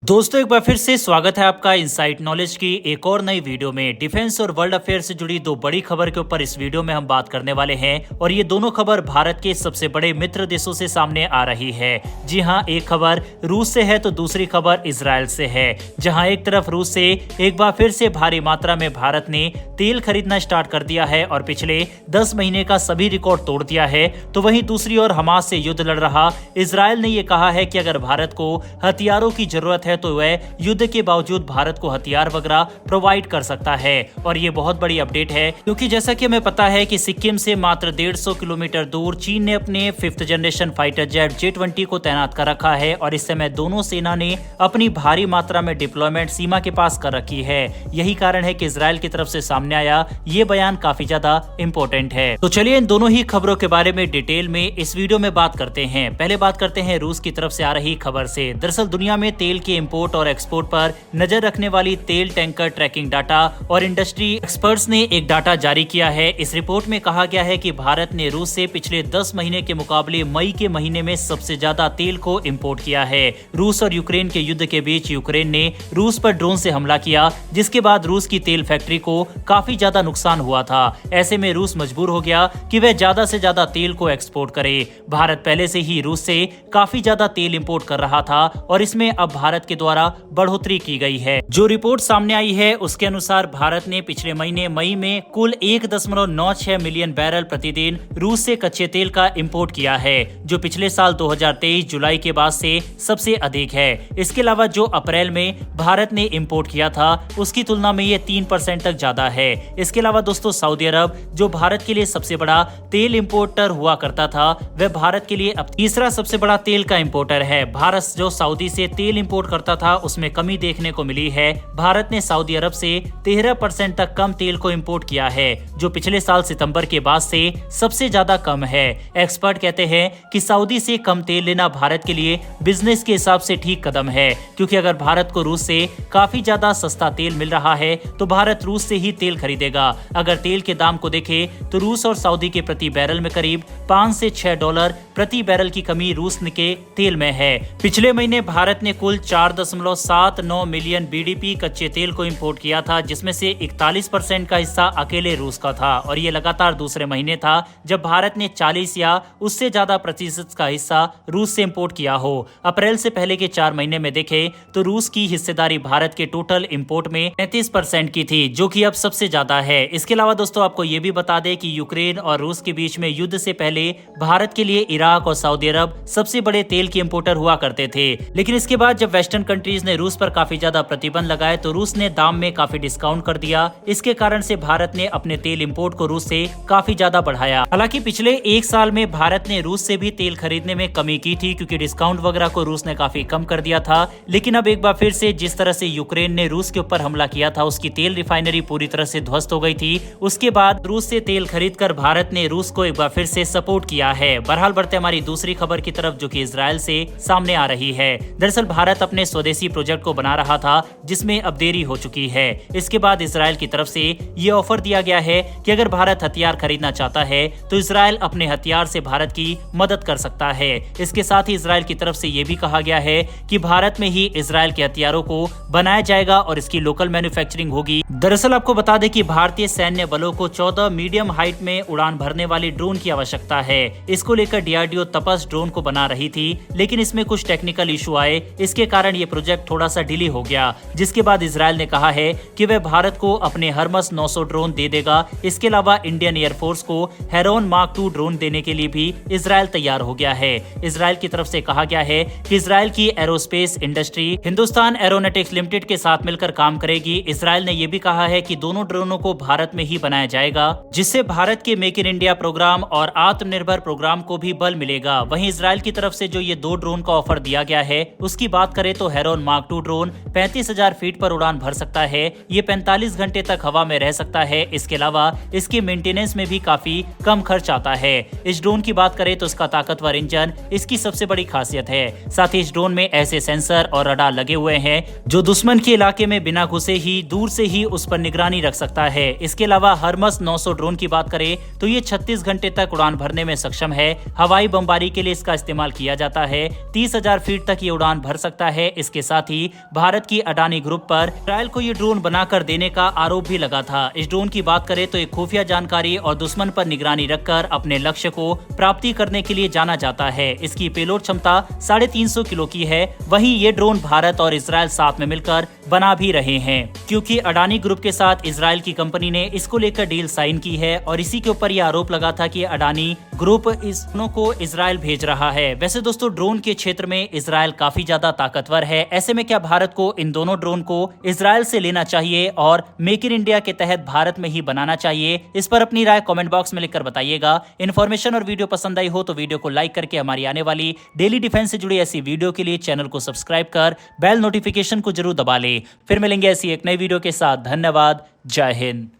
दोस्तों एक बार फिर से स्वागत है आपका इनसाइट नॉलेज की एक और नई वीडियो में। डिफेंस और वर्ल्ड अफेयर से जुड़ी दो बड़ी खबर के ऊपर इस वीडियो में हम बात करने वाले हैं और ये दोनों खबर भारत के सबसे बड़े मित्र देशों से सामने आ रही है। जी हाँ, एक खबर रूस से है तो दूसरी खबर इजराइल से है। जहाँ एक तरफ रूस से एक बार फिर से भारी मात्रा में भारत ने तेल खरीदना स्टार्ट कर दिया है और पिछले 10 महीने का सभी रिकॉर्ड तोड़ दिया है, तो वहीं दूसरी ओर हमास से युद्ध लड़ रहा इजराइल ने ये कहा है कि अगर भारत को हथियारों की जरूरत है तो वह युद्ध के बावजूद भारत को हथियार वगैरह प्रोवाइड कर सकता है। और ये बहुत बड़ी अपडेट है क्योंकि जैसा कि हमें पता है कि सिक्किम से मात्र 150 किलोमीटर दूर चीन ने अपने 5th generation fighter jet J-20 को तैनात कर रखा है और इस समय दोनों सेना ने अपनी भारी मात्रा में डिप्लॉयमेंट सीमा के पास कर रखी है। यही कारण है कि इजराइल की तरफ से सामने आया ये बयान काफी ज्यादा इम्पोर्टेंट है। तो चलिए इन दोनों ही खबरों के बारे में डिटेल में इस वीडियो में बात करते हैं। पहले बात करते हैं रूस की तरफ से आ रही खबर से। दरअसल दुनिया में तेल के इंपोर्ट और एक्सपोर्ट पर नजर रखने वाली तेल टैंकर ट्रैकिंग डाटा और इंडस्ट्री एक्सपर्ट्स ने एक डाटा जारी किया है। इस रिपोर्ट में कहा गया है कि भारत ने रूस से पिछले 10 महीने के मुकाबले मई के महीने में सबसे ज्यादा तेल को इंपोर्ट किया है। रूस और यूक्रेन के युद्ध के बीच यूक्रेन ने रूस पर ड्रोन से हमला किया, जिसके बाद रूस की तेल फैक्ट्री को काफी ज्यादा नुकसान हुआ था। ऐसे में रूस मजबूर हो गया कि वह ज्यादा से ज्यादा तेल को एक्सपोर्ट करे। भारत पहले से ही रूस से काफी ज्यादा तेल इंपोर्ट कर रहा था और इसमें अब भारत के द्वारा बढ़ोतरी की गई है। जो रिपोर्ट सामने आई है उसके अनुसार भारत ने पिछले महीने मई में कुल 1.96 मिलियन बैरल प्रतिदिन रूस से कच्चे तेल का इंपोर्ट किया है, जो पिछले साल 2023 जुलाई के बाद से सबसे अधिक है। इसके अलावा जो अप्रैल में भारत ने इंपोर्ट किया था उसकी तुलना में ये 3% तक ज्यादा है। इसके अलावा दोस्तों सऊदी अरब, जो भारत के लिए सबसे बड़ा तेल इंपोर्टर हुआ करता था, वह भारत के लिए अब तीसरा सबसे बड़ा तेल का इंपोर्टर है। भारत जो सऊदी से तेल इंपोर्ट करता था उसमें कमी देखने को मिली है। भारत ने सऊदी अरब से 13% तक कम तेल को इंपोर्ट किया है, जो पिछले साल सितंबर के बाद से सबसे ज्यादा कम है। एक्सपर्ट कहते हैं कि सऊदी से कम तेल लेना भारत के लिए बिजनेस के हिसाब से ठीक कदम है, क्योंकि अगर भारत को रूस से काफी ज्यादा सस्ता तेल मिल रहा है तो भारत रूस से ही तेल खरीदेगा। अगर तेल के दाम को देखें तो रूस और सऊदी के प्रति बैरल में करीब 5 से 6 डॉलर प्रति बैरल की कमी रूस के तेल में है। पिछले महीने भारत ने कुल 4.79 मिलियन बीडीपी कच्चे तेल को इंपोर्ट किया था, जिसमें से 41% का हिस्सा अकेले रूस का था और ये लगातार दूसरे महीने था जब भारत ने 40 या उससे ज्यादा प्रतिशत का हिस्सा रूस से इंपोर्ट किया हो। अप्रैल से पहले के 4 महीने में देखें तो रूस की हिस्सेदारी भारत के टोटल इंपोर्ट में 33% की थी, जो कि अब सबसे ज्यादा है। इसके अलावा दोस्तों आपको ये भी बता दें कि यूक्रेन और रूस के बीच में युद्ध से पहले भारत के लिए इराक और सऊदी अरब सबसे बड़े तेल के इंपोर्टर हुआ करते थे, लेकिन इसके बाद जब वेस्टर्न कंट्रीज ने रूस पर काफी ज्यादा प्रतिबंध लगाए तो रूस ने दाम में काफी डिस्काउंट कर दिया। इसके कारण से भारत ने अपने तेल इंपोर्ट को रूस से काफी ज्यादा बढ़ाया। हालांकि पिछले एक साल में भारत ने रूस से भी तेल खरीदने में कमी की थी, क्योंकि डिस्काउंट वगैरह को रूस ने काफी कम कर दिया था। लेकिन अब एक बार फिर से जिस तरह से यूक्रेन ने रूस के ऊपर हमला किया था, उसकी तेल रिफाइनरी पूरी तरह से ध्वस्त हो गई थी। उसके बाद रूस से तेल खरीद कर भारत ने रूस को एक बार फिर से सपोर्ट किया है। बहरहाल बढ़ते हमारी दूसरी खबर की तरफ, जो कि इजराइल से सामने आ रही है। दरअसल भारत अपने स्वदेशी प्रोजेक्ट को बना रहा था, जिसमें अब देरी हो चुकी है। इसके बाद इजराइल की तरफ से ये ऑफर दिया गया है कि अगर भारत हथियार खरीदना चाहता है तो इजराइल अपने हथियार से भारत की मदद कर सकता है। इसके साथ ही इजराइल की तरफ से ये भी कहा गया है कि भारत में ही इजराइल के हथियारों को बनाया जाएगा और इसकी लोकल मैन्युफैक्चरिंग होगी। दरअसल आपको बता दें कि भारतीय सैन्य बलों को 14 मीडियम हाइट में उड़ान भरने वाली ड्रोन की आवश्यकता है। इसको लेकर डीआरडीओ तपस ड्रोन को बना रही थी, लेकिन इसमें कुछ टेक्निकल इशू आए। इसके कारण ये प्रोजेक्ट थोड़ा सा डिले हो गया, जिसके बाद इजराइल ने कहा है कि वह भारत को अपने हरमस 900 ड्रोन दे देगा। इसके अलावा इंडियन एयरफोर्स को हेरोन मार्क 2 ड्रोन देने के लिए भी इजराइल तैयार हो गया है। इजराइल की तरफ से कहा गया है कि इजराइल की aerospace industry Hindustan aeronautics limited के साथ मिलकर काम करेगी। इजराइल ने यह भी कहा है कि दोनों ड्रोनों को भारत में ही बनाया जाएगा, जिससे भारत के मेक इन इंडिया प्रोग्राम और आत्मनिर्भर प्रोग्राम को भी बल मिलेगा। वहीं इजराइल की तरफ से जो ये 2 ड्रोन का ऑफर दिया गया है उसकी बात करें तो हेरोन मार्क 2 ड्रोन 35,000 फीट पर उड़ान भर सकता है। ये 45 घंटे तक हवा में रह सकता है। इसके अलावा इसकी मेंटेनेंस में भी काफी कम खर्च आता है। इस ड्रोन की बात करें तो इसका ताकतवर इंजन इसकी सबसे बड़ी खासियत है। साथ ही इस ड्रोन में ऐसे सेंसर और रडार लगे हुए हैं जो दुश्मन के इलाके में बिना घुसे ही दूर से ही उस पर निगरानी रख सकता है। इसके अलावा हरमस 900 ड्रोन की बात करें तो ये 36 घंटे तक उड़ान भरने में सक्षम है। हवाई बमबारी के लिए इसका इस्तेमाल किया जाता है। 30,000 फीट तक ये उड़ान भर सकता है। इसके साथ ही भारत की अडानी ग्रुप पर इजरायल को ये ड्रोन बनाकर देने का आरोप भी लगा था। इस ड्रोन की बात करें तो एक खुफिया जानकारी और दुश्मन पर निगरानी रखकर अपने लक्ष्य को प्राप्ति करने के लिए जाना जाता है। इसकी पेलोड क्षमता 350 किलो की है। वहीं ये ड्रोन भारत और इजरायल साथ में मिलकर बना भी रहे हैं, क्योंकि अडानी ग्रुप के साथ इजरायल की कंपनी ने इसको लेकर डील साइन की है और इसी के ऊपर यह आरोप लगा था कि अडानी ग्रुप इस ड्रोनों को इजरायल भेज रहा है। वैसे दोस्तों, ड्रोन के क्षेत्र में इजरायल काफी ज्यादा ताकतवर है। ऐसे में क्या भारत को इन दोनों ड्रोन को इजरायल से लेना चाहिए और मेक इन इंडिया के तहत भारत में ही बनाना चाहिए? इस पर अपनी राय कमेंट बॉक्स में लिखकर बताइएगा। इन्फॉर्मेशन और वीडियो पसंद आई हो तो वीडियो को लाइक करके हमारी आने वाली डेली डिफेंस से जुड़ी ऐसी वीडियो के लिए चैनल को सब्सक्राइब कर बेल नोटिफिकेशन को जरूर दबा ले। फिर मिलेंगे ऐसी एक नई वीडियो के साथ। धन्यवाद। जय हिंद।